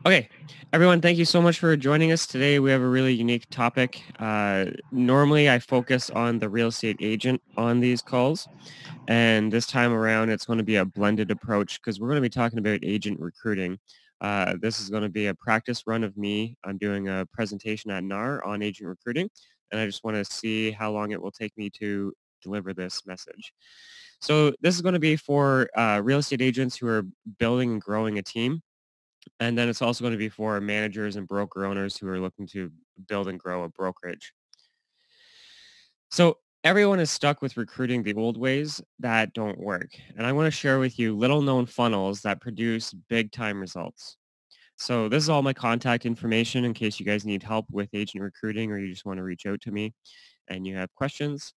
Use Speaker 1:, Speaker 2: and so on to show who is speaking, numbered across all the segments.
Speaker 1: Okay, everyone, thank you so much for joining us today. We have a really unique topic. Normally, I focus on the real estate agent on these calls, and this time around, it's going to be a blended approach because we're going to be talking about agent recruiting. This is going to be a practice run of me. I'm doing a presentation at NAR on agent recruiting, and I just want to see how long it will take me to deliver this message. So this is going to be for real estate agents who are building and growing a team. And then it's also going to be for managers and broker owners who are looking to build and grow a brokerage. So everyone is stuck with recruiting the old ways that don't work. And I want to share with you little known funnels that produce big time results. So this is all my contact information in case you guys need help with agent recruiting or you just want to reach out to me and you have questions.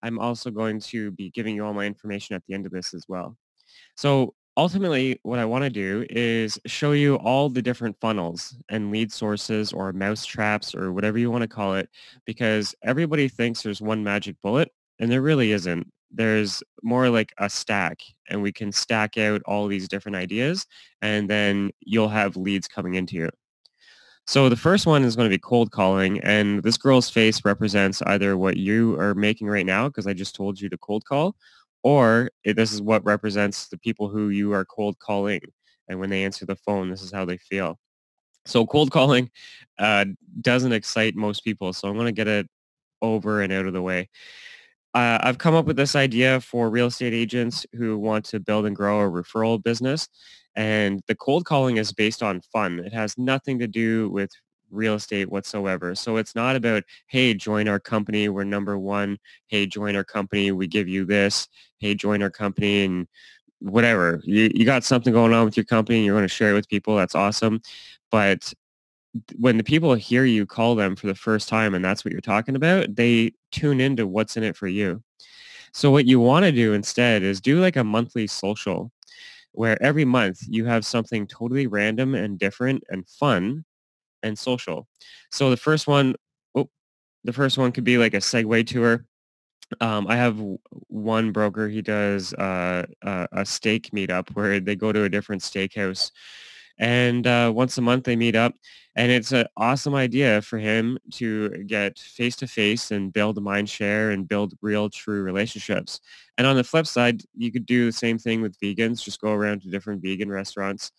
Speaker 1: I'm also going to be giving you all my information at the end of this as well. So ultimately, what I want to do is show you all the different funnels and lead sources or mouse traps or whatever you want to call it, because everybody thinks there's one magic bullet and there really isn't. There's more like a stack, and we can stack out all these different ideas and then you'll have leads coming into you. So the first one is going to be cold calling, and this girl's face represents either what you are making right now, because I just told you to cold call, or this is what represents the people who you are cold calling. And when they answer the phone, this is how they feel. So cold calling uh, doesn't excite most people, so I'm going to get it over and out of the way. I've come up with this idea for real estate agents who want to build and grow a referral business. And the cold calling is based on fun. It has nothing to do with real estate whatsoever. So it's not about, hey, join our company. We're number one. Hey, join our company. We give you this. Hey, join our company and whatever. You got something going on with your company and you're going to share it with people. That's awesome. But when the people hear you call them for the first time and that's what you're talking about, they tune into what's in it for you. So what you want to do instead is do like a monthly social where every month you have something totally random and different and fun and social. So oh, the first one could be like a Segway tour. I have one broker. He does a steak meetup where they go to a different steakhouse, and once a month they meet up. And it's an awesome idea for him to get face to face and build a mind share and build real, true relationships. And on the flip side, you could do the same thing with vegans. Just go around to different vegan restaurants.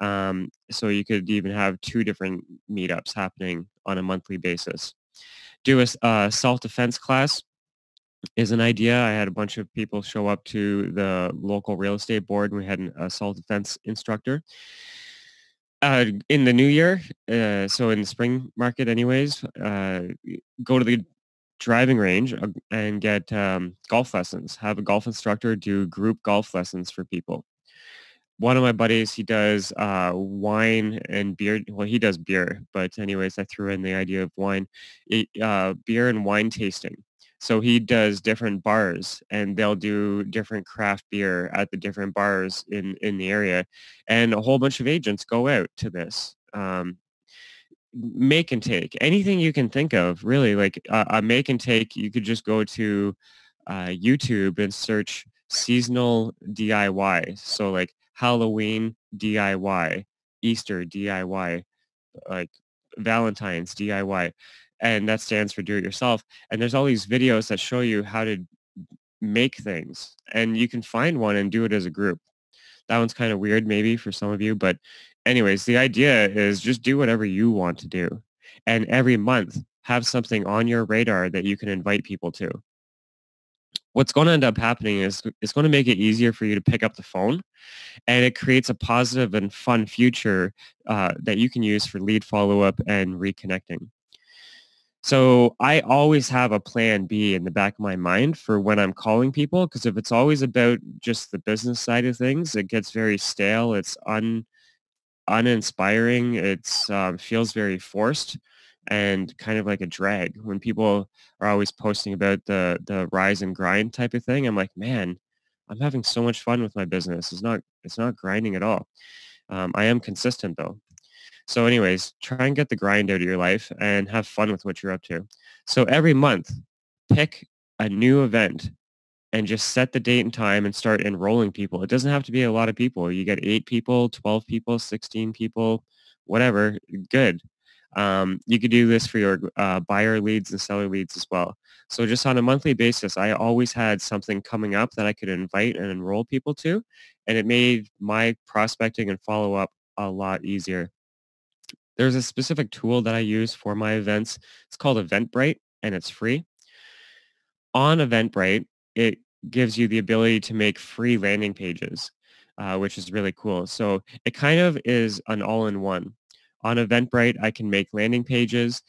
Speaker 1: So you could even have two different meetups happening on a monthly basis. Do a self-defense class is an idea. I had a bunch of people show up to the local real estate board and we had a self-defense instructor. In the new year, so in the spring market anyways, go to the driving range and get golf lessons. Have a golf instructor do group golf lessons for people. One of my buddies, he does wine and beer. Well, he does beer, but anyways, I threw in the idea of wine, beer and wine tasting. So he does different bars, and they'll do different craft beer at the different bars in the area, and a whole bunch of agents go out to this. Make and take anything you can think of, really. Like a make and take, you could just go to YouTube and search seasonal DIY. So like Halloween DIY, Easter DIY, like Valentine's DIY. And that stands for do it yourself. And there's all these videos that show you how to make things. And you can find one and do it as a group. That one's kind of weird maybe for some of you. But anyways, the idea is just do whatever you want to do. And every month have something on your radar that you can invite people to. What's going to end up happening is it's going to make it easier for you to pick up the phone, and it creates a positive and fun future that you can use for lead follow-up and reconnecting. So I always have a plan B in the back of my mind for when I'm calling people, because if it's always about just the business side of things, it gets very stale. It's uninspiring. It's feels very forced and kind of like a drag. When people are always posting about the rise and grind type of thing, I'm like, man, I'm having so much fun with my business. It's not grinding at all. I am consistent though. So anyways, try and get the grind out of your life and have fun with what you're up to. So every month, pick a new event and just set the date and time and start enrolling people. It doesn't have to be a lot of people. You get 8 people, 12 people, 16 people, whatever, good. You could do this for your buyer leads and seller leads as well. So just on a monthly basis, I always had something coming up that I could invite and enroll people to, and it made my prospecting and follow up a lot easier. There's a specific tool that I use for my events. It's called Eventbrite, and it's free. On Eventbrite, it gives you the ability to make free landing pages, which is really cool. So it kind of is an all-in-one. On Eventbrite, I can make landing pages.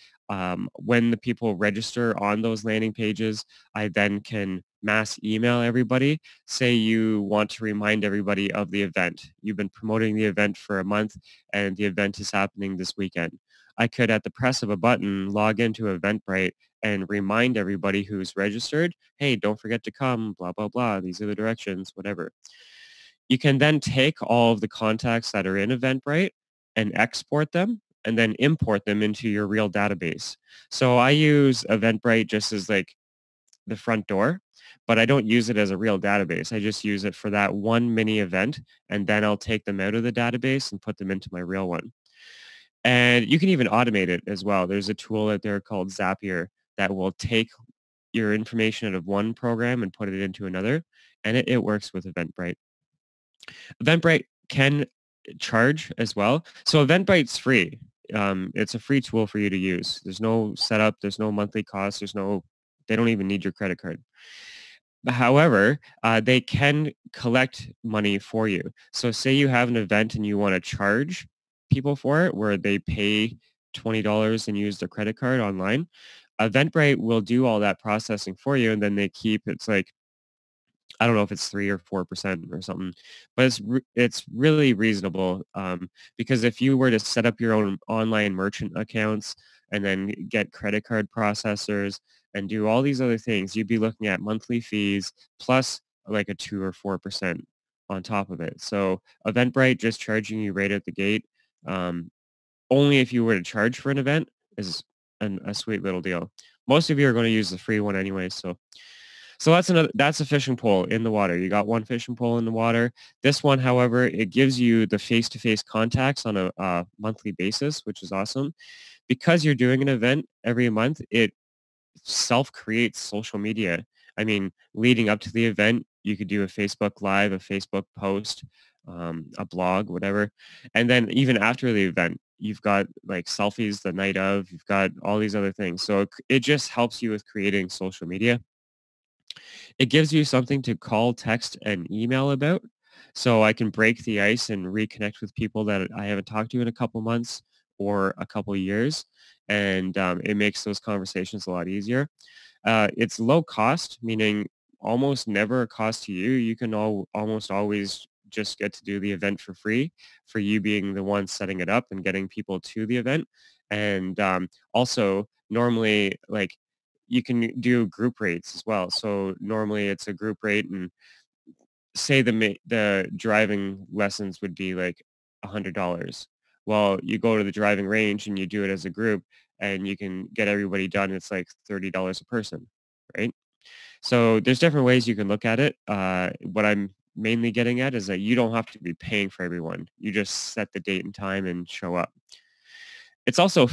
Speaker 1: When the people register on those landing pages, I then can mass email everybody. Say you want to remind everybody of the event. You've been promoting the event for a month, and the event is happening this weekend. I could, at the press of a button, log into Eventbrite and remind everybody who's registered, hey, don't forget to come, blah, blah, blah. These are the directions, whatever. You can then take all of the contacts that are in Eventbrite and export them and then import them into your real database. So I use Eventbrite just as like the front door, but I don't use it as a real database. I just use it for that one mini event, and then I'll take them out of the database and put them into my real one. And you can even automate it as well. There's a tool out there called Zapier that will take your information out of one program and put it into another, and it works with Eventbrite. Eventbrite can charge as well. So Eventbrite's free. It's a free tool for you to use. There's no setup. There's no monthly cost. They don't even need your credit card. However, they can collect money for you. So say you have an event and you want to charge people for it, where they pay $20 and use their credit card online. Eventbrite will do all that processing for you, and then they keep, it's like, I don't know if it's 3 or 4% or something, but it's really reasonable, because if you were to set up your own online merchant accounts and then get credit card processors and do all these other things, you'd be looking at monthly fees plus like a 2 or 4% on top of it. So Eventbrite just charging you right at the gate, um, only if you were to charge for an event, is a sweet little deal. Most of you are going to use the free one anyway, so that's a fishing pole in the water. You got one fishing pole in the water. This one, however, it gives you the face-to-face contacts on a monthly basis, which is awesome. Because you're doing an event every month, it self-creates social media. I mean, leading up to the event, you could do a Facebook Live, a Facebook post, a blog, whatever. And then even after the event, you've got like selfies the night of, you've got all these other things. So it just helps you with creating social media. It gives you something to call, text, and email about. So I can break the ice and reconnect with people that I haven't talked to in a couple months or a couple years. And it makes those conversations a lot easier. It's low cost, meaning almost never a cost to you. You can almost always just get to do the event for free, for you being the one setting it up and getting people to the event. And also normally, like, you can do group rates as well. So normally it's a group rate, and say the driving lessons would be like $100. Well, you go to the driving range and you do it as a group, and you can get everybody done. It's like $30 a person, right? So there's different ways you can look at it. What I'm mainly getting at is that you don't have to be paying for everyone. You just set the date and time and show up. It's also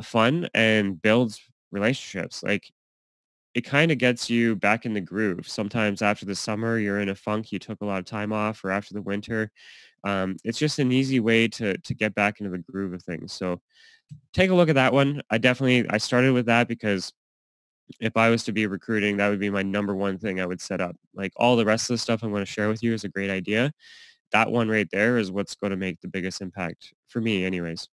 Speaker 1: fun and builds relationships. Like, it kind of gets you back in the groove. Sometimes after the summer, you're in a funk, you took a lot of time off, or after the winter. It's just an easy way to get back into the groove of things. So take a look at that one. I started with that because if I was to be recruiting, that would be my number one thing I would set up. Like, all the rest of the stuff I'm going to share with you is a great idea. That one right there is what's going to make the biggest impact for me anyways.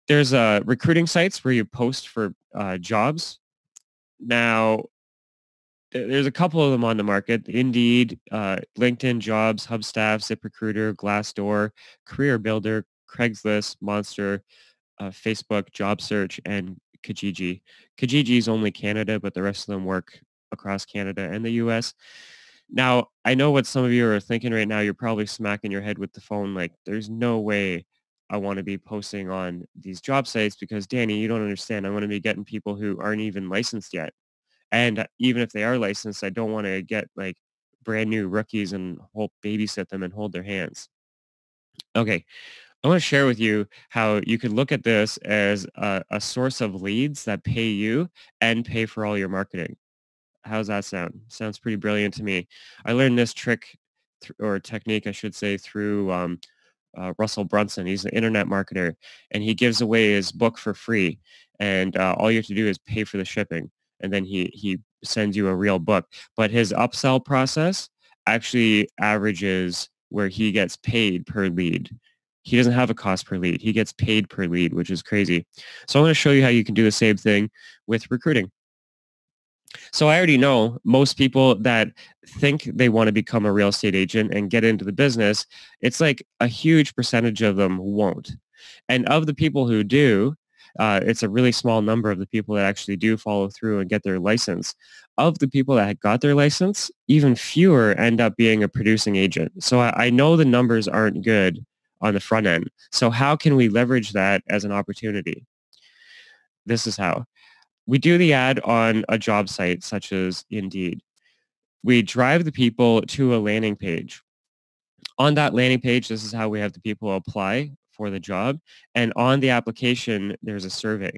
Speaker 1: There's recruiting sites where you post for jobs. Now, there's a couple of them on the market: Indeed, LinkedIn Jobs, Hubstaff, ZipRecruiter, Glassdoor, Career Builder, Craigslist, Monster, Facebook, Job Search, and Kijiji. Kijiji is only Canada, but the rest of them work across Canada and the US. Now, I know what some of you are thinking right now. You're probably smacking your head with the phone like, there's no way I want to be posting on these job sites, because, Danny, you don't understand. I want to be getting people who aren't even licensed yet. And even if they are licensed, I don't want to get like brand new rookies and babysit them and hold their hands. Okay, I want to share with you how you could look at this as a source of leads that pay you and pay for all your marketing. How's that sound? Sounds pretty brilliant to me. I learned this trick or technique, I should say, through Russell Brunson. He's an internet marketer, and he gives away his book for free. And all you have to do is pay for the shipping, and then he sends you a real book. But his upsell process actually averages where he gets paid per lead. He doesn't have a cost per lead. He gets paid per lead, which is crazy. So I'm going to show you how you can do the same thing with recruiting. So I already know most people that think they want to become a real estate agent and get into the business, it's like a huge percentage of them won't. And of the people who do, it's a really small number of the people that actually do follow through and get their license. Of the people that got their license, even fewer end up being a producing agent. So I know the numbers aren't good on the front end. So how can we leverage that as an opportunity? This is how. We do the ad on a job site such as Indeed. We drive the people to a landing page. On that landing page, this is how we have the people apply for the job. And on the application, there's a survey.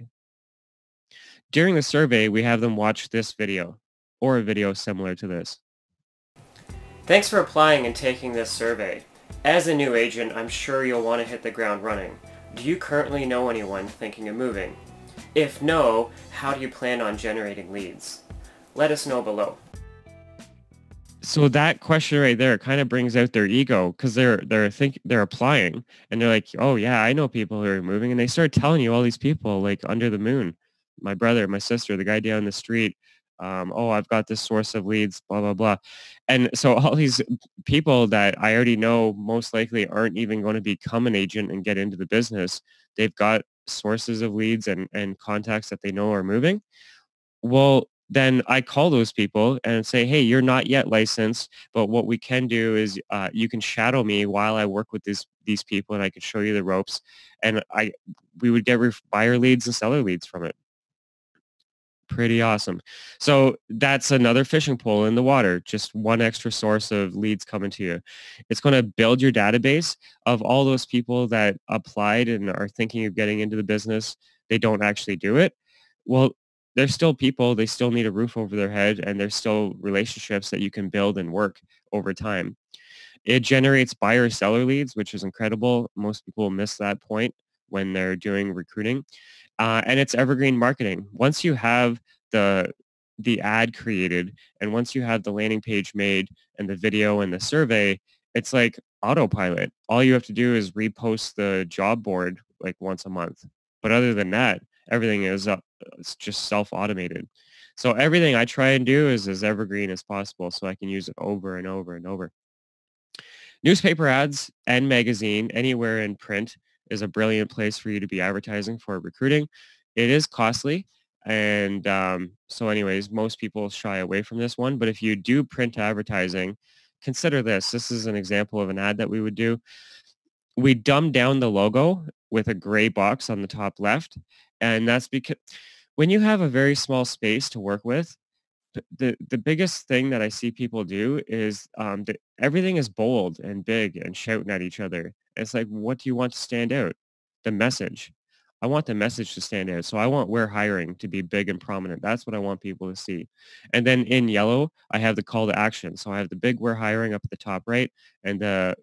Speaker 1: During the survey, we have them watch this video or a video similar to this. Thanks for applying and taking this survey. As a new agent, I'm sure you'll want to hit the ground running. Do you currently know anyone thinking of moving? If no, how do you plan on generating leads? Let us know below. So that question right there kind of brings out their ego because they're applying and they're like, oh yeah, I know people who are moving, and they start telling you all these people like under the moon, my brother, my sister, the guy down the street. Oh, I've got this source of leads, blah blah blah, and so all these people that I already know most likely aren't even going to become an agent and get into the business. They've got sources of leads and contacts that they know are moving. Well, then I call those people and say, hey, you're not yet licensed, but what we can do is you can shadow me while I work with these people, and I can show you the ropes, and we would get buyer leads and seller leads from it. Pretty awesome. So that's another fishing pole in the water, just one extra source of leads coming to you. It's going to build your database of all those people that applied and are thinking of getting into the business. They don't actually do it. Well, they're still people. They still need a roof over their head, and there's still relationships that you can build and work over time. It generates buyer seller leads, which is incredible. Most people miss that point when they're doing recruiting. And it's evergreen marketing. Once you have the ad created, and once you have the landing page made and the video and the survey, it's like autopilot. All you have to do is repost the job board like once a month. But other than that, everything is it's just self-automated. So everything I try and do is as evergreen as possible so I can use it over and over and over. Newspaper ads and magazine, anywhere in print, is a brilliant place for you to be advertising for recruiting. It is costly. And so anyways, most people shy away from this one. But if you do print advertising, consider this. This is an example of an ad that we would do. We dumb down the logo with a gray box on the top left. And that's because when you have a very small space to work with, the biggest thing that I see people do is that everything is bold and big and shouting at each other. It's like, what do you want to stand out? The message. I want the message to stand out. So I want we're hiring to be big and prominent. That's what I want people to see. And then in yellow, I have the call to action. So I have the big we're hiring up at the top right and the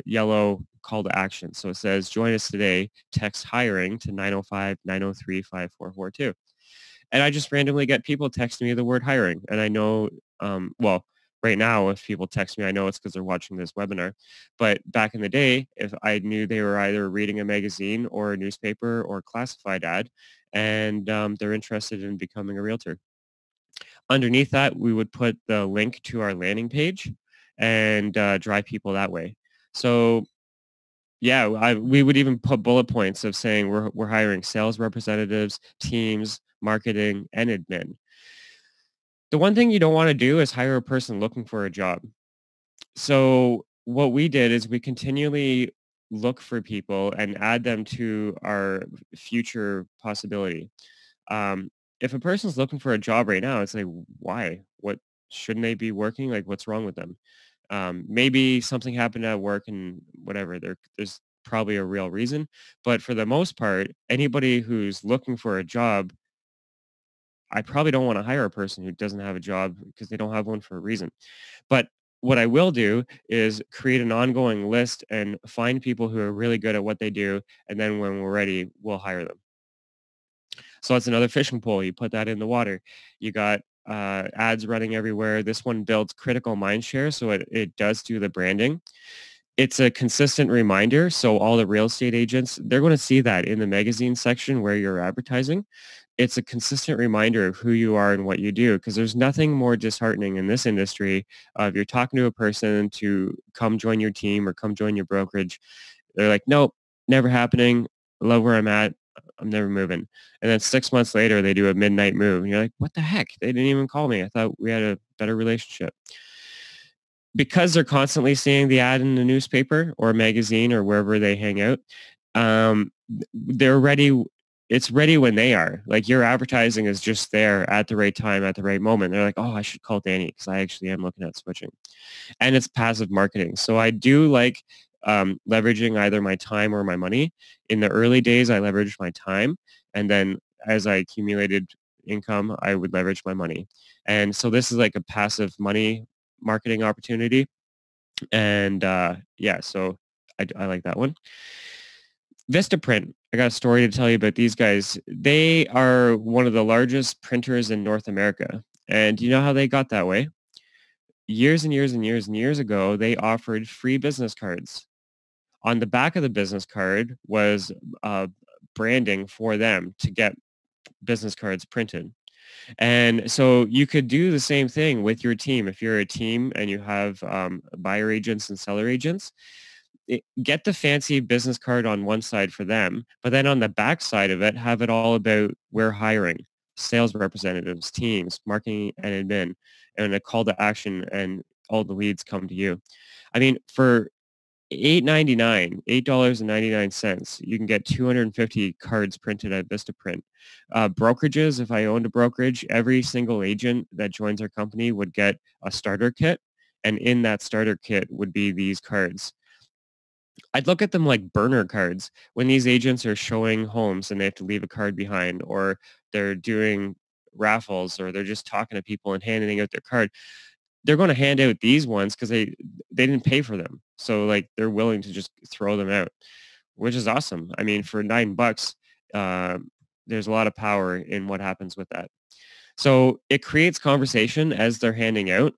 Speaker 1: yellow call to action. So it says, join us today, text hiring to 905-903-5442. And I just randomly get people texting me the word hiring. And I know, well, right now, if people text me, I know it's because they're watching this webinar. But back in the day, if I knew they were either reading a magazine or a newspaper or a classified ad, and they're interested in becoming a realtor. Underneath that, we would put the link to our landing page and drive people that way. So yeah, we would even put bullet points of saying we're hiring sales representatives, teams, marketing, and admin. The one thing you don't want to do is hire a person looking for a job. So what we did is we continually look for people and add them to our future possibility. if a person's looking for a job right now, it's like, why? What shouldn't they be working? Like, what's wrong with them? Maybe something happened at work and whatever. There's probably a real reason, but for the most part, anybody who's looking for a job, I probably don't want to hire a person who doesn't have a job because they don't have one for a reason. But what I will do is create an ongoing list and find people who are really good at what they do, and then when we're ready, we'll hire them. So that's another fishing pole. You put that in the water. You got ads running everywhere. This one builds critical mind share, so it does do the branding. It's a consistent reminder, so all the real estate agents, they're going to see that in the magazine section where you're advertising. It's a consistent reminder of who you are and what you do, because there's nothing more disheartening in this industry if you're talking to a person to come join your team or come join your brokerage. They're like, nope, never happening. Love where I'm at. I'm never moving. And then 6 months later, they do a midnight move. And you're like, what the heck? They didn't even call me. I thought we had a better relationship. Because they're constantly seeing the ad in the newspaper or magazine or wherever they hang out, they're ready. It's ready when they are. Like, your advertising is just there at the right time, at the right moment. They're like, oh, I should call Danny because I actually am looking at switching. And it's passive marketing. So I do like leveraging either my time or my money. In the early days, I leveraged my time. And then as I accumulated income, I would leverage my money. And so this is like a passive money marketing opportunity. And yeah, so I like that one. Vistaprint. I got a story to tell you about these guys. They are one of the largest printers in North America. And do you know how they got that way? Years and years and years and years ago, they offered free business cards. On the back of the business card was branding for them to get business cards printed. And so you could do the same thing with your team. If you're a team and you have buyer agents and seller agents, get the fancy business card on one side for them, but then on the back side of it, have it all about we're hiring sales representatives, teams, marketing and admin, and a call to action, and all the leads come to you. I mean, for $8.99, you can get 250 cards printed at Vistaprint. Brokerages, if I owned a brokerage, every single agent that joins our company would get a starter kit, and in that starter kit would be these cards. I'd look at them like burner cards when these agents are showing homes and they have to leave a card behind, or they're doing raffles, or they're just talking to people and handing out their card. They're going to hand out these ones because they didn't pay for them. So like they're willing to just throw them out, which is awesome. I mean, for $9, there's a lot of power in what happens with that. So it creates conversation as they're handing out,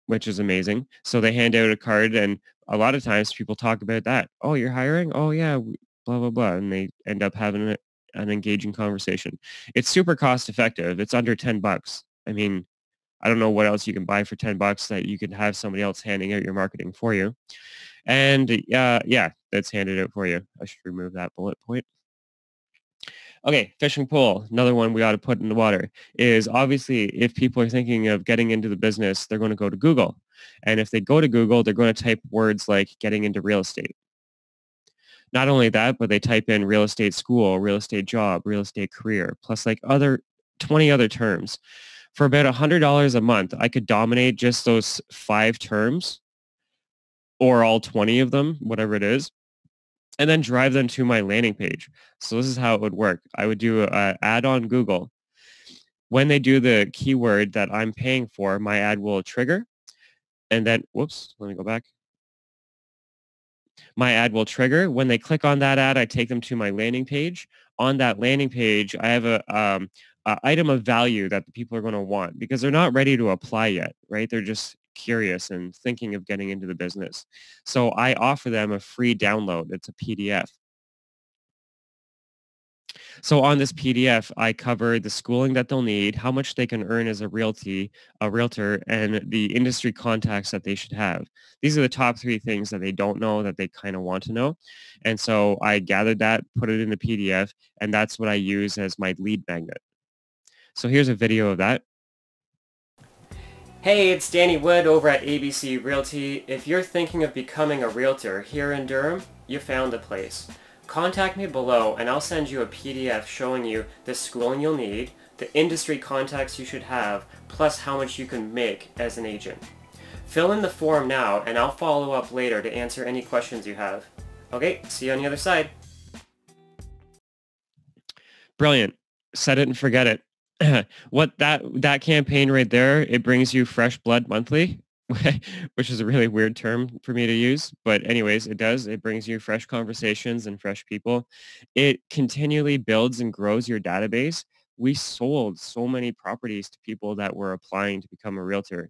Speaker 1: which is amazing. So they hand out a card, and a lot of times people talk about that. Oh, you're hiring? Oh yeah, blah, blah, blah. And they end up having an engaging conversation. It's super cost effective. It's under $10. I mean, I don't know what else you can buy for $10 that you can have somebody else handing out your marketing for you. And yeah, that's handed out for you. I should remove that bullet point. Okay, fishing pole. Another one we ought to put in the water is, obviously, if people are thinking of getting into the business, they're going to go to Google. And if they go to Google, they're going to type words like getting into real estate. Not only that, but they type in real estate school, real estate job, real estate career, plus like 20 other terms. For about $100 a month, I could dominate just those 5 terms, or all 20 of them, whatever it is, and then drive them to my landing page. So this is how it would work. I would do an ad on Google. When they do the keyword that I'm paying for, my ad will trigger. And then, whoops, let me go back. My ad will trigger. When they click on that ad, I take them to my landing page. On that landing page, I have a item of value that the people are going to want, because they're not ready to apply yet, right? They're just curious and thinking of getting into the business. So I offer them a free download. It's a PDF. So on this PDF, I cover the schooling that they'll need, how much they can earn as a realtor, and the industry contacts that they should have. These are the top 3 things that they don't know that they kind of want to know. And so I gathered that, put it in the PDF, and that's what I use as my lead magnet. So here's a video of that. Hey, it's Danny Wood over at ABC Realty. If you're thinking of becoming a realtor here in Durham, you found the place. Contact me below and I'll send you a PDF showing you the schooling you'll need, the industry contacts you should have, plus how much you can make as an agent. Fill in the form now, and I'll follow up later to answer any questions you have. Okay, see you on the other side. Brilliant. Set it and forget it. What that campaign right there, it brings you fresh blood monthly, which is a really weird term for me to use, but anyways, it does. It brings you fresh conversations and fresh people. It continually builds and grows your database. We sold so many properties to people that were applying to become a realtor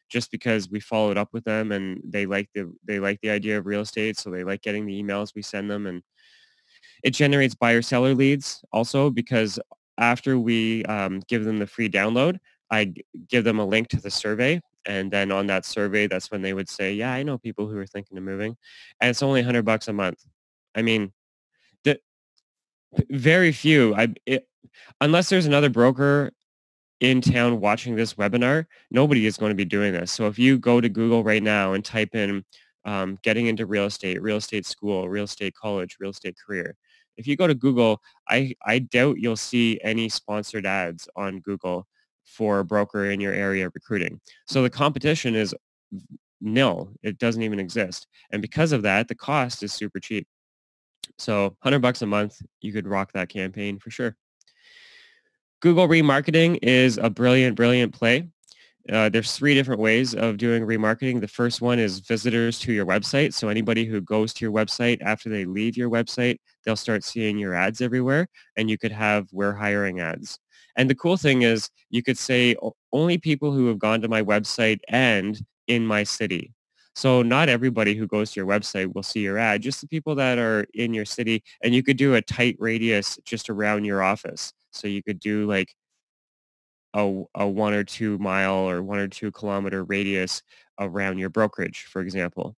Speaker 1: just because we followed up with them and they like the idea of real estate, so they like getting the emails we send them, and it generates buyer seller leads also because after we give them the free download, give them a link to the survey. And then on that survey, that's when they would say, yeah, I know people who are thinking of moving. And it's only $100 a month. I mean, the, very few, unless there's another broker in town watching this webinar, nobody is going to be doing this. So if you go to Google right now and type in getting into real estate school, real estate college, real estate career, if you go to Google, I doubt you'll see any sponsored ads on Google for a broker in your area recruiting. So the competition is nil. It doesn't even exist. And because of that, the cost is super cheap. So $100 a month, you could rock that campaign for sure. Google remarketing is a brilliant, brilliant play. There's 3 different ways of doing remarketing. The first one is visitors to your website. So anybody who goes to your website after they leave your website, they'll start seeing your ads everywhere, and you could have "we're hiring" ads. And the cool thing is you could say only people who have gone to my website and in my city. So not everybody who goes to your website will see your ad, just the people that are in your city. And you could do a tight radius just around your office. So you could do like a 1 or 2 mile or 1 or 2 kilometer radius around your brokerage, for example.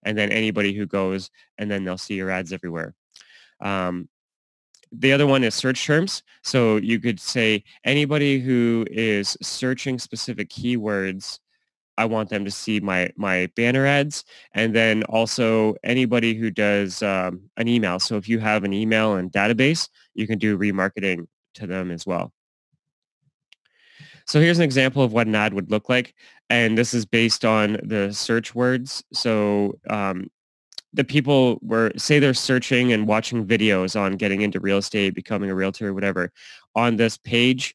Speaker 1: And then anybody who goes, and then they'll see your ads everywhere. The other one is search terms. So you could say anybody who is searching specific keywords, I want them to see my banner ads. And then also anybody who does an email. So if you have an email and database, you can do remarketing to them as well. So here's an example of what an ad would look like. And this is based on the search words. So the people say they're searching and watching videos on getting into real estate, becoming a realtor, whatever. On this page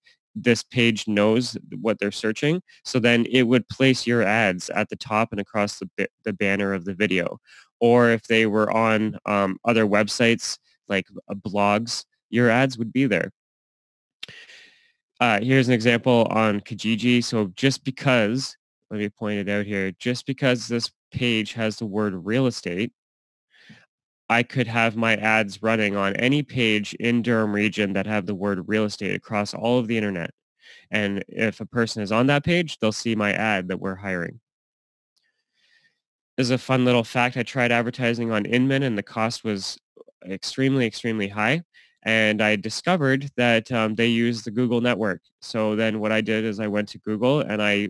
Speaker 1: knows what they're searching. So then it would place your ads at the top and across the banner of the video. Or if they were on other websites like blogs, your ads would be there. Here's an example on Kijiji. So just because, let me point it out here, just because this page has the word real estate, I could have my ads running on any page in Durham region that have the word real estate across all of the internet. And if a person is on that page, they'll see my ad that we're hiring. This is a fun little fact. I tried advertising on Inman and the cost was extremely, extremely high. And I discovered that they use the Google network. So then what I did is I went to Google and I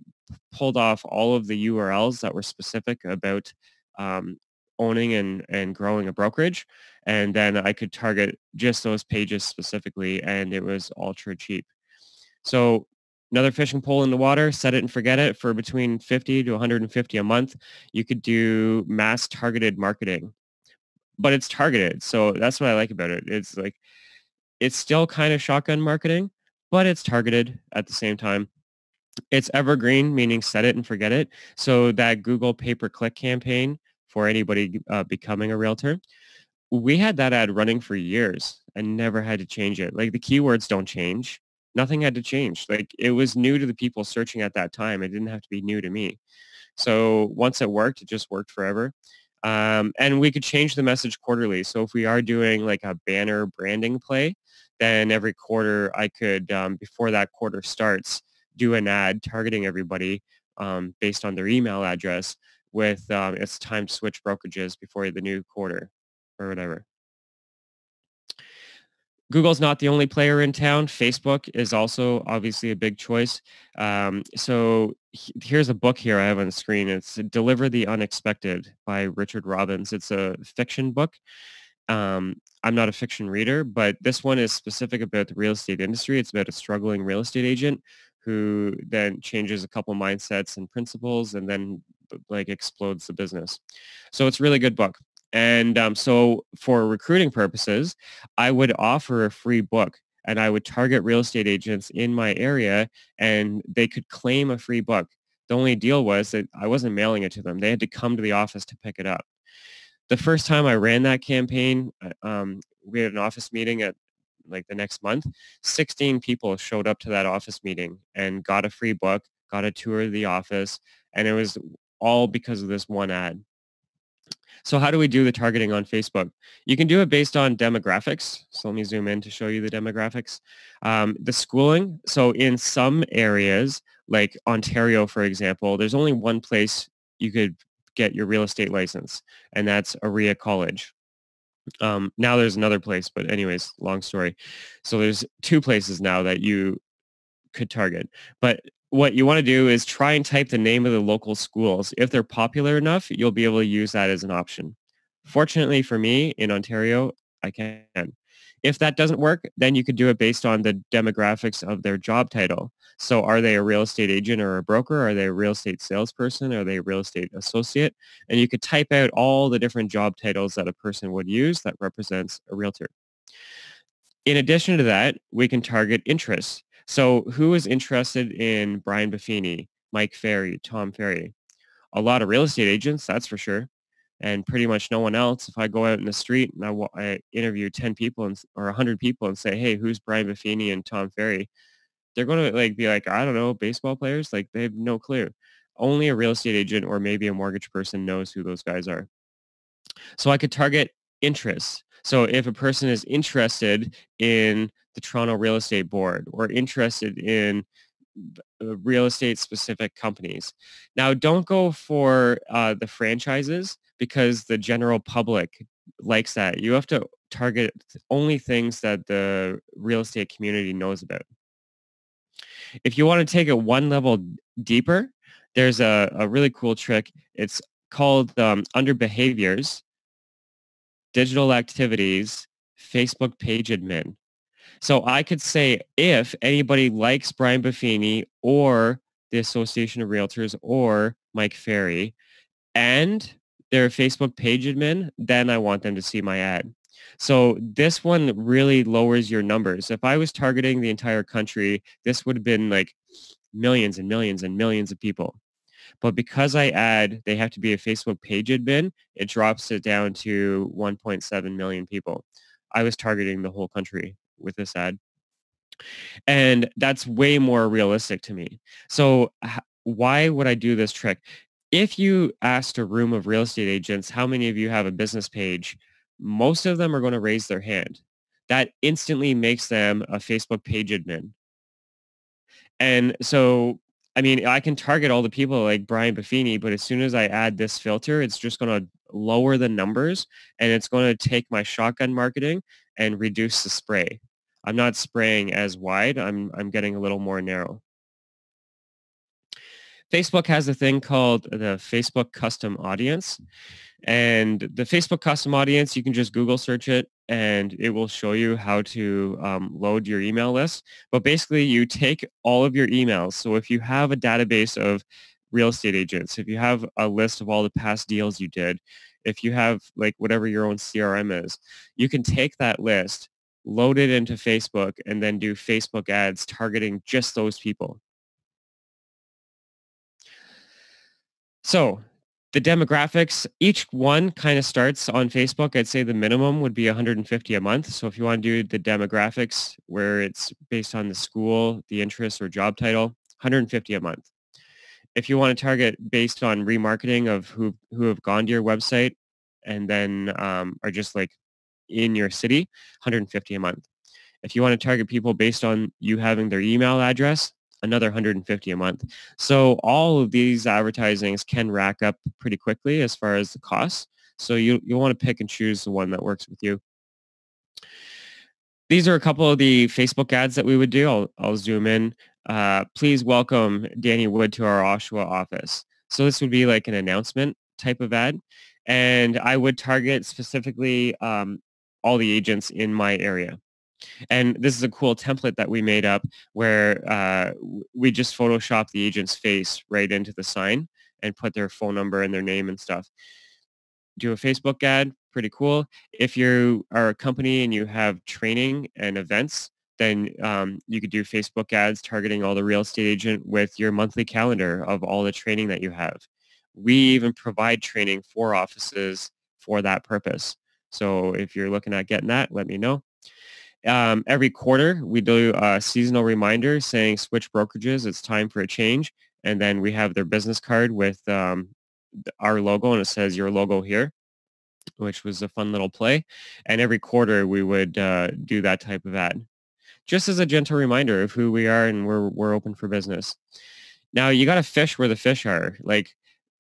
Speaker 1: pulled off all of the URLs that were specific about owning and growing a brokerage. And then I could target just those pages specifically, and it was ultra cheap. So another fishing pole in the water, set it and forget it for between 50 to 150 a month. You could do mass targeted marketing, but it's targeted. So that's what I like about it. It's like, it's still kind of shotgun marketing, but it's targeted at the same time. It's evergreen, meaning set it and forget it. So that Google pay-per-click campaign for anybody becoming a realtor, we had that ad running for years and never had to change it. Like the keywords don't change. Nothing had to change. Like it was new to the people searching at that time. It didn't have to be new to me. So once it worked, it just worked forever. And we could change the message quarterly. So if we are doing like a banner branding play, then every quarter I could, before that quarter starts, do an ad targeting everybody based on their email address with it's time to switch brokerages before the new quarter or whatever. Google's not the only player in town. Facebook is also obviously a big choice. So here's a book here I have on the screen. It's Deliver the Unexpected by Richard Robbins. It's a fiction book. I'm not a fiction reader, but this one is specific about the real estate industry. It's about a struggling real estate agent who then changes a couple mindsets and principles and then like explodes the business. So it's a really good book. And so for recruiting purposes, I would offer a free book and I would target real estate agents in my area and they could claim a free book. The only deal was that I wasn't mailing it to them. They had to come to the office to pick it up. The first time I ran that campaign, we had an office meeting at like the next month. 16 people showed up to that office meeting and got a free book, got a tour of the office, and it was all because of this one ad. So how do we do the targeting on Facebook? You can do it based on demographics. So let me zoom in to show you the demographics. The schooling. So in some areas, like Ontario, for example, there's only one place you could get your real estate license, and that's Aria College. Now there's another place, but anyways, long story. So there's two places now that you could target. But what you want to do is try and type the name of the local schools. If they're popular enough, you'll be able to use that as an option. Fortunately for me in Ontario, I can. If that doesn't work, then you could do it based on the demographics of their job title. So are they a real estate agent or a broker? Are they a real estate salesperson? Are they a real estate associate? And you could type out all the different job titles that a person would use that represents a realtor. In addition to that, we can target interests. So who is interested in Brian Buffini, Mike Ferry, Tom Ferry? A lot of real estate agents, that's for sure. And pretty much no one else. If I go out in the street and I interview 10 people or 100 people and say, hey, who's Brian Buffini and Tom Ferry? They're going to be like, I don't know, baseball players? Like they have no clue. Only a real estate agent or maybe a mortgage person knows who those guys are. So I could target interests. So if a person is interested in the Toronto Real Estate Board or interested in real estate specific companies. Now, don't go for the franchises because the general public likes that. You have to target only things that the real estate community knows about. If you want to take it one level deeper, there's a really cool trick. It's called under behaviors, digital activities, Facebook page admin. So I could say if anybody likes Brian Buffini or the Association of Realtors or Mike Ferry and they're a Facebook page admin, then I want them to see my ad. So this one really lowers your numbers. If I was targeting the entire country, this would have been like millions and millions and millions of people. But because I add they have to be a Facebook page admin, it drops it down to 1.7 million people. I was targeting the whole country with this ad. And that's way more realistic to me. So why would I do this trick? If you asked a room of real estate agents, how many of you have a business page? Most of them are going to raise their hand. That instantly makes them a Facebook page admin. And so, I mean, I can target all the people like Brian Buffini, but as soon as I add this filter, it's just going to lower the numbers and it's going to take my shotgun marketing and reduce the spray. I'm not spraying as wide. I'm getting a little more narrow. Facebook has a thing called the Facebook custom audience. And the Facebook custom audience, you can just Google search it and it will show you how to load your email list. But basically you take all of your emails. So if you have a database of real estate agents, if you have a list of all the past deals you did, if you have like whatever your own CRM is, you can take that list, load it into Facebook, and then do Facebook ads targeting just those people. So the demographics, each one kind of starts on Facebook. I'd say the minimum would be 150 a month. So if you want to do the demographics where it's based on the school, the interest or job title, 150 a month. If you want to target based on remarketing of who have gone to your website and then are just like in your city, 150 a month. If you want to target people based on you having their email address, another 150 a month. So all of these advertisings can rack up pretty quickly as far as the costs. So you want to pick and choose the one that works with you. These are a couple of the Facebook ads that we would do. I'll zoom in. Please welcome Danny Wood to our Oshawa office. So this would be like an announcement type of ad. And I would target specifically all the agents in my area. And this is a cool template that we made up where we just Photoshop the agent's face right into the sign and put their phone number and their name and stuff. Do a Facebook ad, pretty cool. If you are a company and you have training and events, then you could do Facebook ads targeting all the real estate agent with your monthly calendar of all the training that you have. We even provide training for offices for that purpose. So if you're looking at getting that, let me know. Every quarter, we do a seasonal reminder saying switch brokerages, it's time for a change. And then we have their business card with our logo, and it says your logo here, which was a fun little play. And every quarter, we would do that type of ad, just as a gentle reminder of who we are and we're open for business. Now, you got to fish where the fish are. Like,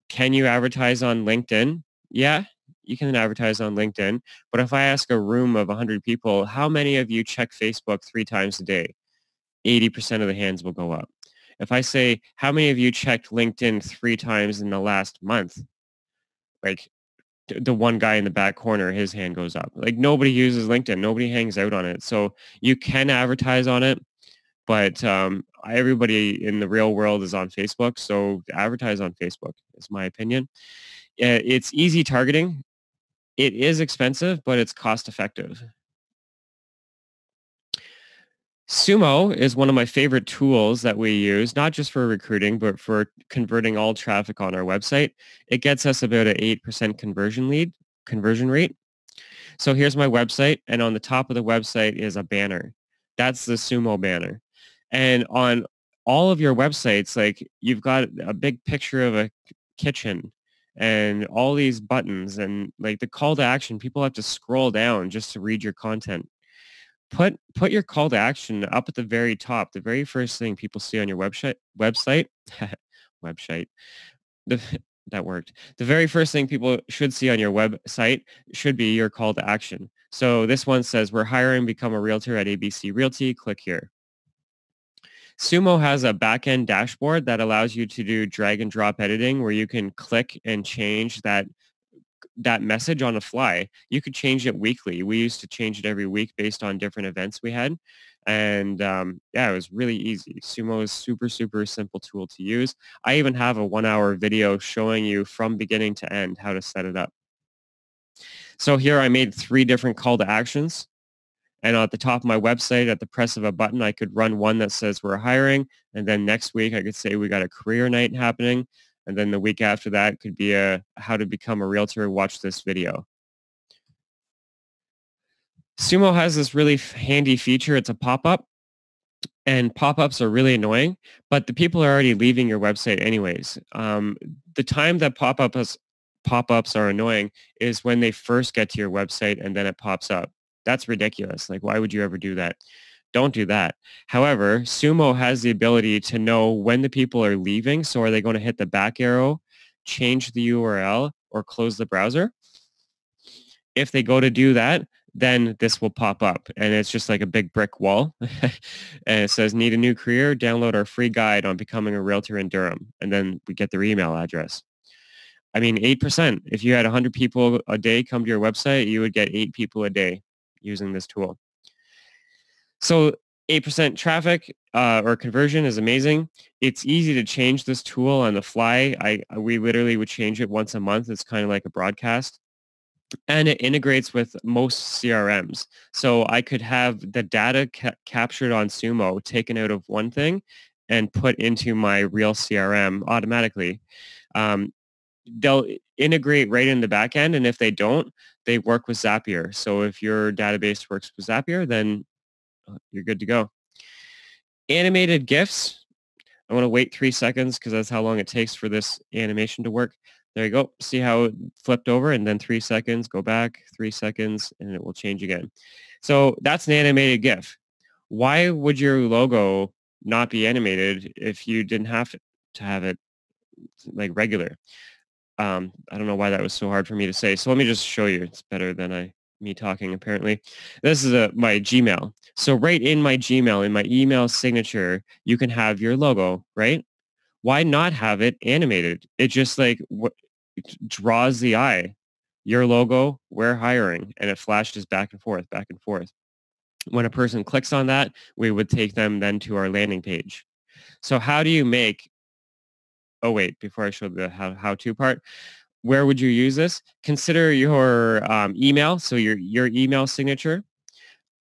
Speaker 1: can you advertise on LinkedIn? Yeah, you can advertise on LinkedIn. But if I ask a room of 100 people, how many of you check Facebook 3 times a day? 80% of the hands will go up. If I say, how many of you checked LinkedIn 3 times in the last month? Like, the one guy in the back corner, his hand goes up. Like, nobody uses LinkedIn. Nobody hangs out on it. So you can advertise on it, but everybody in the real world is on Facebook. So advertise on Facebook is my opinion. It's easy targeting. It is expensive, but it's cost effective. Sumo is one of my favorite tools that we use, not just for recruiting, but for converting all traffic on our website. It gets us about an 8% conversion rate. So here's my website, and on the top of the website is a banner. That's the Sumo banner. And on all of your websites, like, you've got a big picture of a kitchen and all these buttons and like the call to action. People have to scroll down just to read your content. Put your call to action up at the very top, the very first thing people see on your website. Website. The, that worked. The very first thing people should see on your website should be your call to action. So this one says, we're hiring, become a realtor at ABC Realty. Click here. Sumo has a back-end dashboard that allows you to do drag and drop editing where you can click and change that message on the fly. You could change it weekly. We used to change it every week based on different events we had. And yeah, it was really easy. Sumo is super, super simple tool to use. I even have a 1-hour video showing you from beginning to end how to set it up. So here I made 3 different call to actions. And at the top of my website, at the press of a button, I could run one that says we're hiring. And then next week, I could say we got a career night happening. And then the week after that could be a how to become a realtor, watch this video. Sumo has this really handy feature. It's a pop-up. And pop-ups are really annoying, but the people are already leaving your website anyways. The time that pop-ups are annoying is when they first get to your website and then it pops up. That's ridiculous. Like, why would you ever do that? Don't do that. However, Sumo has the ability to know when the people are leaving. So are they going to hit the back arrow, change the URL, or close the browser? If they go to do that, then this will pop up, and it's just like a big brick wall. And it says, need a new career? Download our free guide on becoming a realtor in Durham. And then we get their email address. I mean, 8%. If you had 100 people a day come to your website, you would get 8 people a day using this tool. So 8% traffic or conversion is amazing. It's easy to change this tool on the fly. We literally would change it once a month. It's kind of like a broadcast. And it integrates with most CRMs. So I could have the data captured on Sumo taken out of one thing and put into my real CRM automatically. They'll integrate right in the back end, and if they don't, they work with Zapier. So if your database works with Zapier, then you're good to go. Animated GIFs. I want to wait 3 seconds because that's how long it takes for this animation to work. There you go. See how it flipped over, and then 3 seconds, go back, 3 seconds, and it will change again. So that's an animated GIF. Why would your logo not be animated if you didn't have to have it like regular? I don't know why that was so hard for me to say. So let me just show you. It's better than me talking, apparently. This is my Gmail. So right in my Gmail, in my email signature, you can have your logo, right? Why not have it animated? It just like it draws the eye. your logo, we're hiring, and it flashes back and forth, back and forth. When a person clicks on that, we would take them then to our landing page. So how do you make, oh wait, before I show the how-to part, where would you use this? Consider your email, so your email signature.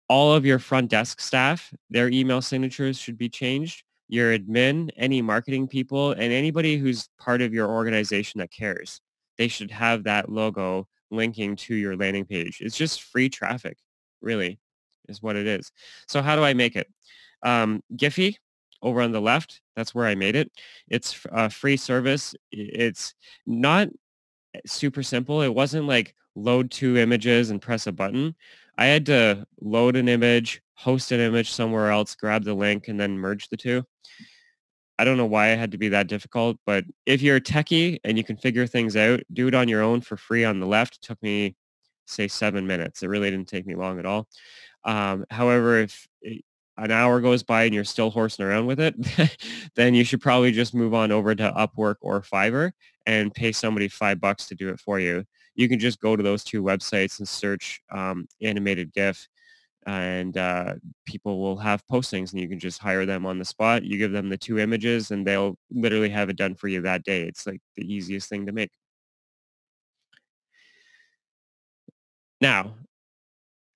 Speaker 1: All of your front desk staff, their email signatures should be changed. Your admin, any marketing people, and anybody who's part of your organization that cares. They should have that logo linking to your landing page. It's just free traffic, really, is what it is. So how do I make it? Giphy, over on the left, that's where I made it. It's a free service. It's not super simple. It wasn't like load two images and press a button. I had to load an image, host an image somewhere else, grab the link, and then merge the two. I don't know why it had to be that difficult, but if you're a techie and you can figure things out, do it on your own for free on the left. It took me, say, 7 minutes. It really didn't take me long at all. However, if an hour goes by and you're still horsing around with it, then you should probably just move on over to Upwork or Fiverr and pay somebody $5 to do it for you. You can just go to those two websites and search animated GIF, and people will have postings, and you can just hire them on the spot. You give them the two images, and they'll literally have it done for you that day. It's like the easiest thing to make. Now,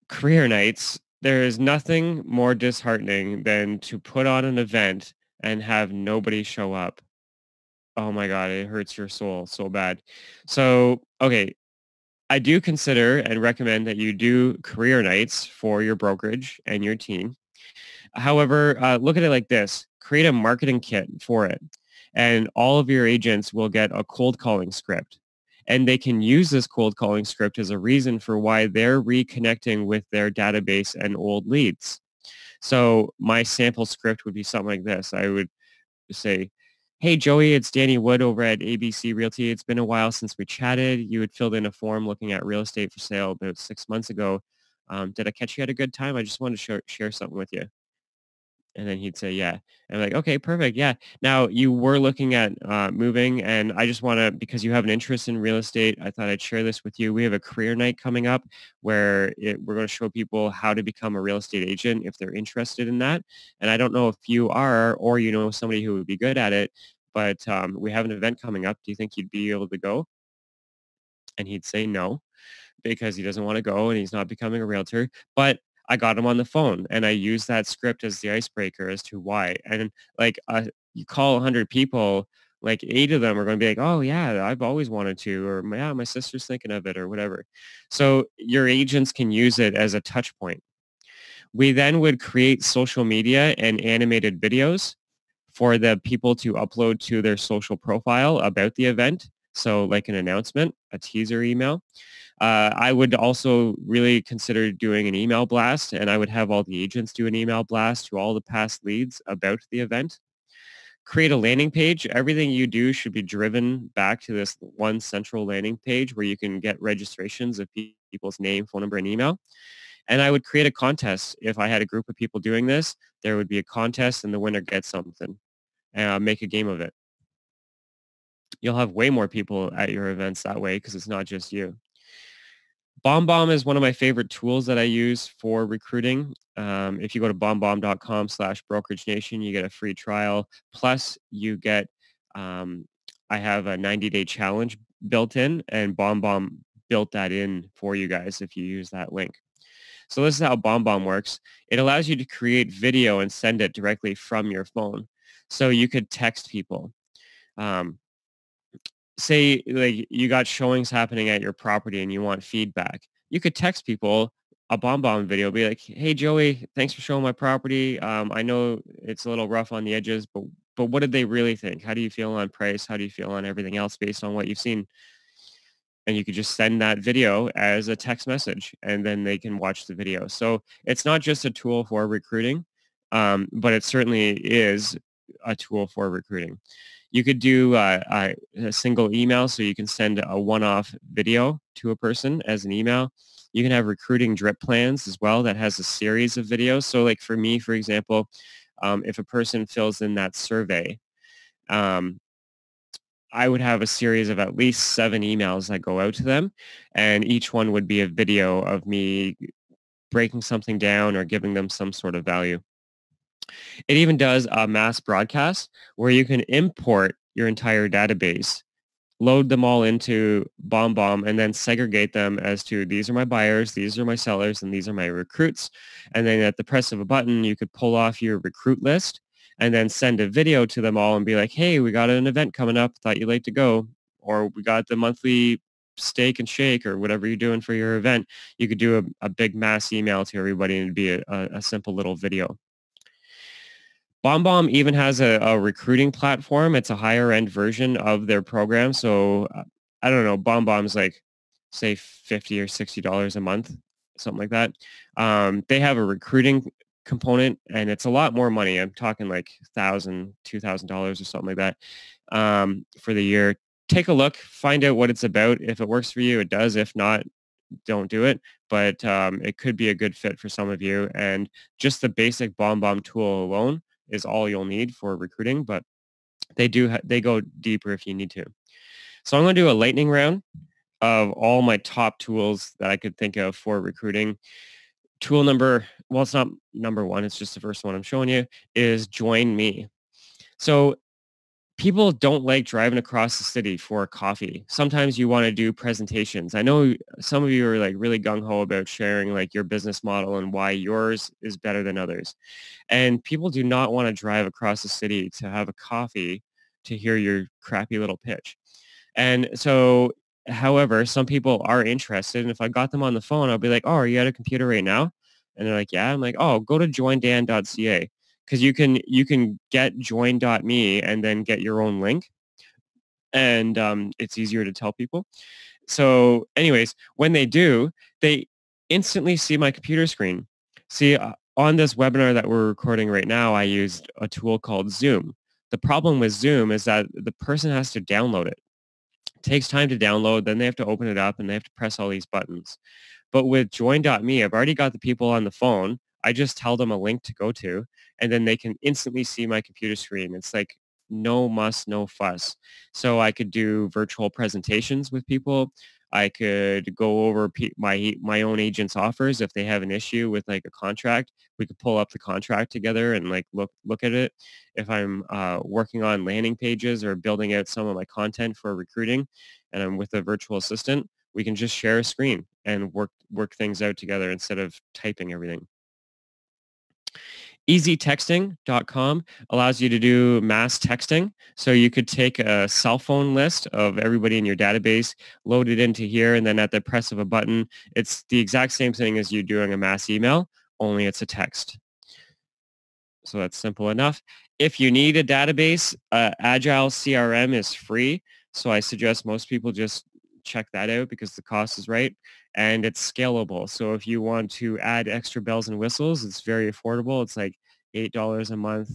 Speaker 1: career nights, there is nothing more disheartening than to put on an event and have nobody show up. Oh my God, it hurts your soul so bad. So, okay, I do consider and recommend that you do career nights for your brokerage and your team. However, look at it like this. Create a marketing kit for it, and all of your agents will get a cold calling script. And they can use this cold calling script as a reason for why they're reconnecting with their database and old leads. So my sample script would be something like this. I would say, hey, Joey, it's Danny Wood over at ABC Realty. It's been a while since we chatted. You had filled in a form looking at real estate for sale about 6 months ago. Did I catch you at a good time? I just wanted to share something with you. And then he'd say, yeah. And I'm like, okay, perfect. Yeah. Now you were looking at moving, and I just want to, because you have an interest in real estate, I thought I'd share this with you. We have a career night coming up where we're going to show people how to become a real estate agent if they're interested in that. And I don't know if you are, or you know somebody who would be good at it, but we have an event coming up. Do you think you'd be able to go? And he'd say no, because he doesn't want to go and he's not becoming a realtor. But I got him on the phone and I used that script as the icebreaker as to why. And like you call 100 people, like 8 of them are going to be like, oh yeah, I've always wanted to, or yeah, my sister's thinking of it, or whatever. So your agents can use it as a touch point. We then would create social media and animated videos for the people to upload to their social profile about the event. So like an announcement, a teaser email. I would also really consider doing an email blast, and I would have all the agents do an email blast to all the past leads about the event. Create a landing page. Everything you do should be driven back to this one central landing page where you can get registrations of people's name, phone number, and email. And I would create a contest. If I had a group of people doing this, there would be a contest and the winner gets something. Make a game of it. You'll have way more people at your events that way because it's not just you. BombBomb is one of my favorite tools that I use for recruiting. If you go to bombbomb.com/brokerage nation, you get a free trial. Plus, you get, I have a 90-day challenge built in, and BombBomb built that in for you guys if you use that link. So this is how BombBomb works. It allows you to create video and send it directly from your phone. So you could text people. Um, Say like you got showings happening at your property and you want feedback. You could text people a BombBomb video, be like, hey Joey, thanks for showing my property. I know it's a little rough on the edges, but what did they really think? How do you feel on price? How do you feel on everything else based on what you've seen? And you could just send that video as a text message, and then they can watch the video. So it's not just a tool for recruiting, but it certainly is a tool for recruiting. You could do a single email, so you can send a one-off video to a person as an email. You can have recruiting drip plans as well that has a series of videos. So like for me, for example, if a person fills in that survey, um, I would have a series of at least 7 emails that go out to them, and each one would be a video of me breaking something down or giving them some sort of value. It even does a mass broadcast where you can import your entire database, load them all into BombBomb, and then segregate them as to these are my buyers, these are my sellers, and these are my recruits. And then at the press of a button, you could pull off your recruit list and then send a video to them all and be like, hey, we got an event coming up. Thought you'd like to go. Or we got the monthly steak and shake or whatever you're doing for your event. You could do a big mass email to everybody and it'd be a simple little video. BombBomb even has a recruiting platform. It's a higher end version of their program. So I don't know, BombBomb's like say $50 or $60 a month, something like that. They have a recruiting component and it's a lot more money. I'm talking like $1,000, $2,000 or something like that for the year. Take a look, find out what it's about. If it works for you, it does. If not, don't do it. But it could be a good fit for some of you. And just the basic BombBomb tool alone is all you'll need for recruiting, but they go deeper if you need to. So I'm going to do a lightning round of all my top tools that I could think of for recruiting. Tool number, well, it's not number one, it's just the first one I'm showing you, is Join Me. So people don't like driving across the city for coffee. Sometimes you want to do presentations. I know some of you are like really gung-ho about sharing like your business model and why yours is better than others. And people do not want to drive across the city to have a coffee to hear your crappy little pitch. And so, however, some people are interested. And if I got them on the phone, I'll be like, oh, are you at a computer right now? And they're like, yeah. I'm like, oh, go to joindan.ca because you can get join.me and then get your own link. And it's easier to tell people. So anyways, when they do, they instantly see my computer screen. See, on this webinar that we're recording right now, I used a tool called Zoom. The problem with Zoom is that the person has to download it. It takes time to download, then they have to open it up and they have to press all these buttons. But with join.me, I've already got the people on the phone. I just tell them a link to go to, and then they can instantly see my computer screen. It's like no muss, no fuss. So I could do virtual presentations with people. I could go over my own agent's offers if they have an issue with like a contract. We could pull up the contract together and like look at it. If I'm working on landing pages or building out some of my content for recruiting, and I'm with a virtual assistant, we can just share a screen and work things out together instead of typing everything. EasyTexting.com allows you to do mass texting. So you could take a cell phone list of everybody in your database, load it into here, and then at the press of a button, it's the exact same thing as you doing a mass email, only it's a text. So that's simple enough. If you need a database, Agile CRM is free. So I suggest most people just check that out because the cost is right and it's scalable. So if you want to add extra bells and whistles, it's very affordable. It's like $8 a month,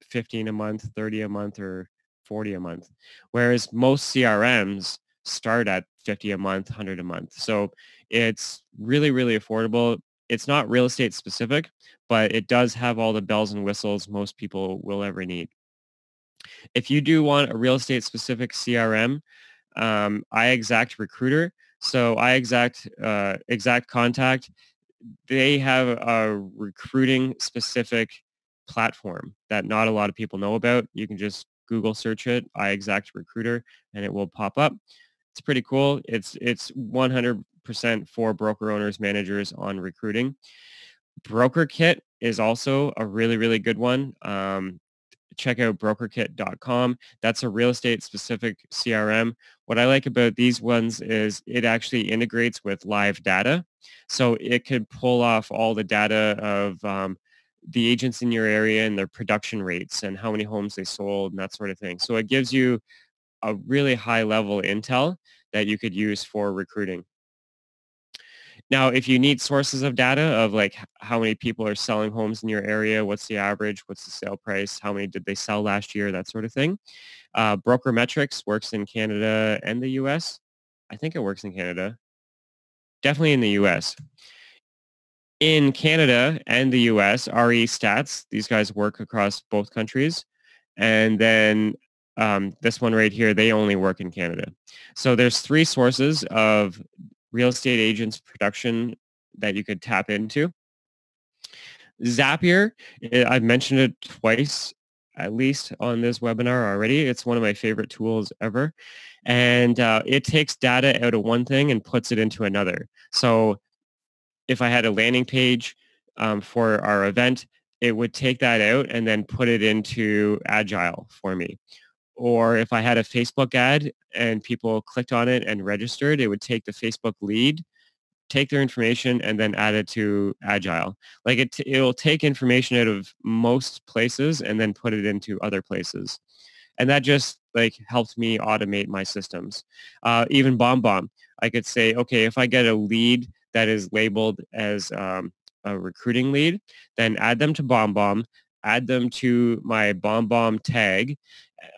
Speaker 1: 15 a month, 30 a month, or 40 a month. Whereas most CRMs start at 50 a month, 100 a month. So it's really, really affordable. It's not real estate specific, but it does have all the bells and whistles most people will ever need. If you do want a real estate specific CRM, iExact Recruiter. So iExact Exact Contact, they have a recruiting specific platform that not a lot of people know about. You can just Google search it, iExact Recruiter, and it will pop up. It's pretty cool. It's 100% for broker owners, managers on recruiting. BrokerKit is also a really, really good one. Check out brokerkit.com. That's a real estate specific CRM. What I like about these ones is it actually integrates with live data. So it could pull off all the data of the agents in your area and their production rates and how many homes they sold and that sort of thing. So it gives you a really high level intel that you could use for recruiting. Now, if you need sources of data of like how many people are selling homes in your area, what's the average, what's the sale price, how many did they sell last year, that sort of thing. Broker Metrics works in Canada and the US. I think it works in Canada. Definitely in the US. In Canada and the US, RE Stats, these guys work across both countries. And then This one right here, they only work in Canada. So there's 3 sources of real estate agents production that you could tap into. Zapier, I've mentioned it twice at least on this webinar already. It's one of my favorite tools ever. And it takes data out of one thing and puts it into another. So if I had a landing page for our event, it would take that out and then put it into Agile for me. Or if I had a Facebook ad and people clicked on it and registered, it would take the Facebook lead, take their information, and then add it to Agile. Like it'll take information out of most places and then put it into other places. And that just like helped me automate my systems. Even BombBomb, I could say, okay, if I get a lead that is labeled as a recruiting lead, then add them to BombBomb, add them to my BombBomb tag,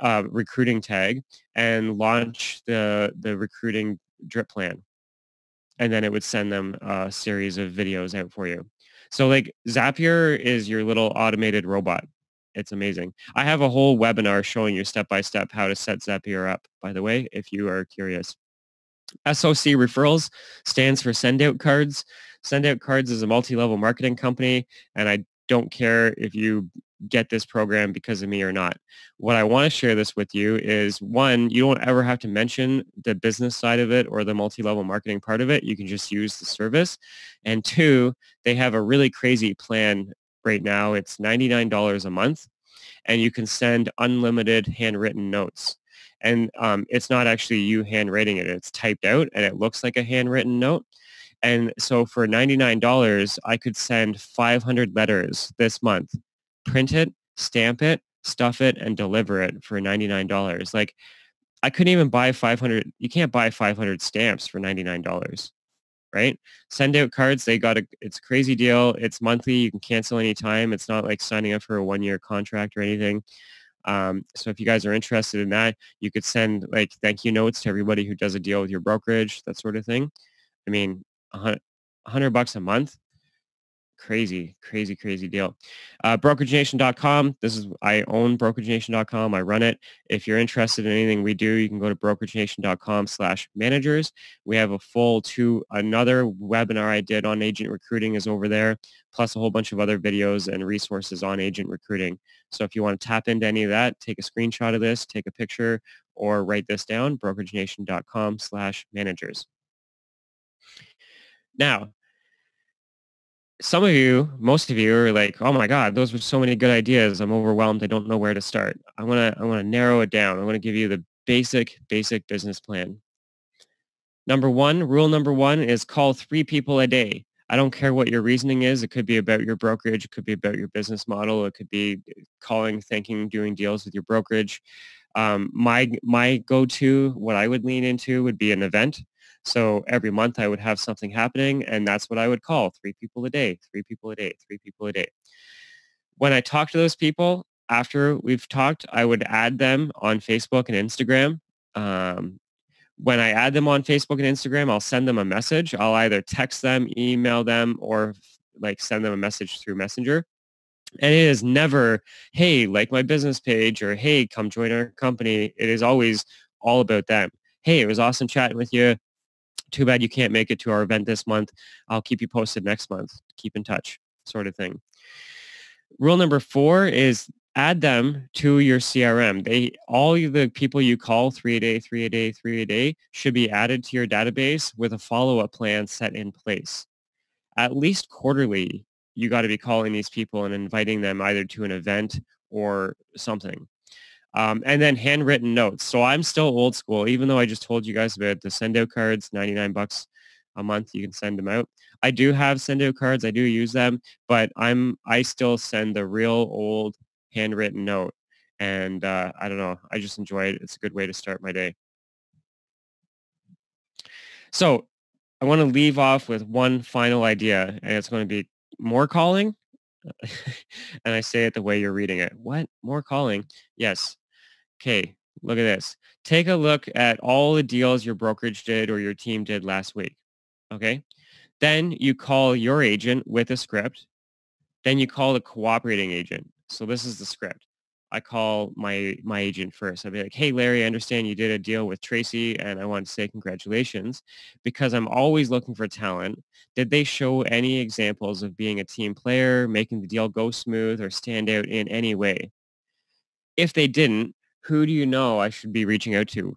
Speaker 1: recruiting tag, and launch the recruiting drip plan. And then it would send them a series of videos out for you. So like Zapier is your little automated robot. It's amazing. I have a whole webinar showing you step-by-step how to set Zapier up, by the way, if you are curious. SOC Referrals stands for Send Out Cards. Send Out Cards is a multi-level marketing company, and I don't care if you get this program because of me or not. What I want to share this with you is, one, you don't ever have to mention the business side of it or the multi-level marketing part of it. You can just use the service. And two, they have a really crazy plan right now. It's $99 a month, and you can send unlimited handwritten notes. And it's not actually you handwriting it. It's typed out, and it looks like a handwritten note. And so for $99, I could send 500 letters this month, print it, stamp it, stuff it, and deliver it for $99. Like I couldn't even buy 500. You can't buy 500 stamps for $99, right? Send Out Cards, it's a crazy deal. It's monthly. You can cancel anytime. It's not like signing up for a 1-year contract or anything. So if you guys are interested in that, you could send like thank you notes to everybody who does a deal with your brokerage, that sort of thing. I mean, $100 a month, crazy, crazy, crazy deal. BrokerageNation.com. I own BrokerageNation.com. I run it. If you're interested in anything we do, you can go to BrokerageNation.com/managers. We have another webinar I did on agent recruiting is over there, plus a whole bunch of other videos and resources on agent recruiting. So if you want to tap into any of that, take a screenshot of this, take a picture, or write this down, BrokerageNation.com/managers. Now, most of you are like, oh my God, those were so many good ideas. I'm overwhelmed. I don't know where to start. I want to narrow it down. I want to give you the basic business plan. Rule number one is call 3 people a day. I don't care what your reasoning is. It could be about your brokerage. It could be about your business model. It could be calling, thinking, doing deals with your brokerage. My go-to, what I would lean into would be an event. So every month I would have something happening, and that's what I would call 3 people a day, 3 people a day, 3 people a day. When I talk to those people, after we've talked, I would add them on Facebook and Instagram. When I add them on Facebook and Instagram, I'll send them a message. I'll either text them, email them, or like send them a message through Messenger. And it is never, hey, like my business page, or hey, come join our company. It is always all about them. Hey, it was awesome chatting with you. Too bad you can't make it to our event this month. I'll keep you posted next month. Keep in touch, sort of thing. Rule number 4 is add them to your CRM. All the people you call 3 a day, 3 a day, 3 a day should be added to your database with a follow-up plan set in place. At least quarterly, you got to be calling these people and inviting them either to an event or something. And then handwritten notes. So I'm still old school, even though I just told you guys about the send out cards, $99 a month, you can send them out. I do have send out cards. I do use them, but I still send the real old handwritten note. And I don't know, I just enjoy it. It's a good way to start my day. So I want to leave off with one final idea, and it's going to be more calling. And I say it the way you're reading it. What? More calling? Yes. Okay, look at this. Take a look at all the deals your brokerage did or your team did last week. Okay. Then you call your agent with a script. Then you call the cooperating agent. So this is the script. I call my agent first. I'd be like, "Hey, Larry, I understand you did a deal with Tracy, and I want to say congratulations," because I'm always looking for talent. Did they show any examples of being a team player, making the deal go smooth, or stand out in any way? If they didn't, who do you know I should be reaching out to?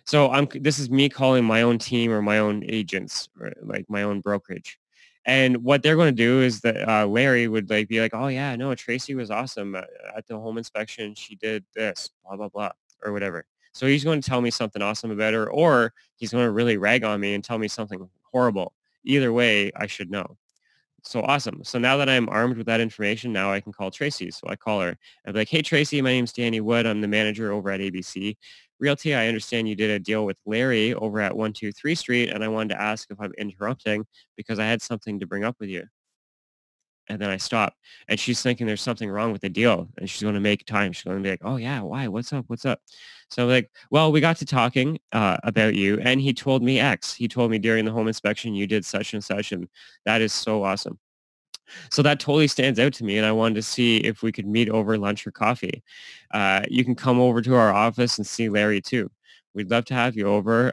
Speaker 1: So this is me calling my own team or my own agents or like my own brokerage. And what they're going to do is that Larry would like be like, "Oh yeah, no, Tracy was awesome at the home inspection. She did this, blah blah blah, or whatever." So he's going to tell me something awesome about her, or he's going to really rag on me and tell me something horrible. Either way, I should know. So awesome. So now that I'm armed with that information, now I can call Tracy. So I call her. I'm like, "Hey, Tracy, my name's Danny Wood. I'm the manager over at ABC Realty. I understand you did a deal with Larry over at 123 Street, and I wanted to ask if I'm interrupting because I had something to bring up with you." And then I stop, and she's thinking there's something wrong with the deal, and she's going to make time. She's going to be like, "Oh yeah, why? What's up? What's up?" So I'm like, "Well, we got to talking about you, and he told me X. He told me during the home inspection you did such and such, and that is so awesome." So that totally stands out to me, and I wanted to see if we could meet over lunch or coffee. You can come over to our office and see Larry too. We'd love to have you over.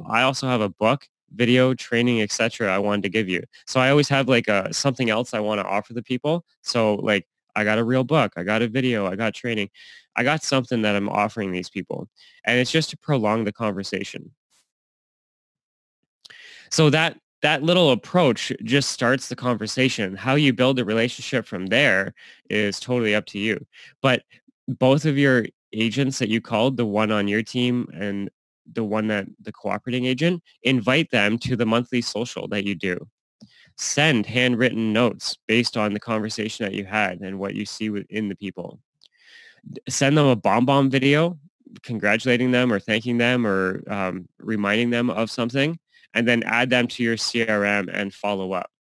Speaker 1: I also have a book, video, training, etc. I wanted to give you. So I always have like something else I want to offer the people. So like I got a real book, I got a video, I got training, I got something that I'm offering these people, and it's just to prolong the conversation. So that little approach just starts the conversation. How you build a relationship from there is totally up to you. But both of your agents that you called, the one on your team and the one that the cooperating agent, invite them to the monthly social that you do. Send handwritten notes based on the conversation that you had and what you see within the people. Send them a bomb video congratulating them or thanking them or reminding them of something, and then add them to your CRM and follow up.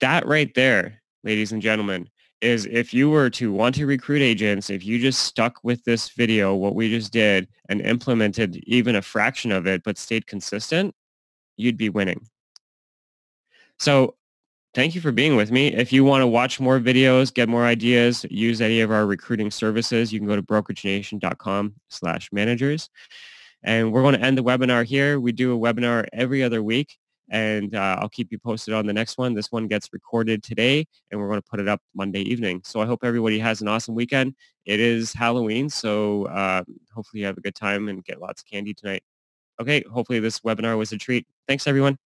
Speaker 1: That right there, ladies and gentlemen, is if you were to want to recruit agents, if you just stuck with this video, what we just did, and implemented even a fraction of it, but stayed consistent, you'd be winning. So thank you for being with me. If you want to watch more videos, get more ideas, use any of our recruiting services, you can go to brokeragenation.com/managers. And we're going to end the webinar here. We do a webinar every other week, and I'll keep you posted on the next one. This one gets recorded today, and we're going to put it up Monday evening. So I hope everybody has an awesome weekend. It is Halloween, so hopefully you have a good time and get lots of candy tonight. Okay, hopefully this webinar was a treat. Thanks, everyone.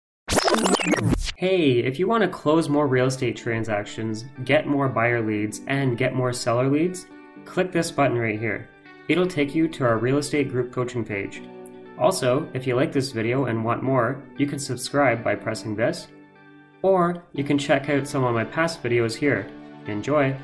Speaker 2: Hey, if you want to close more real estate transactions, get more buyer leads, and get more seller leads, click this button right here. It'll take you to our real estate group coaching page. Also, if you like this video and want more, you can subscribe by pressing this, or you can check out some of my past videos here. Enjoy!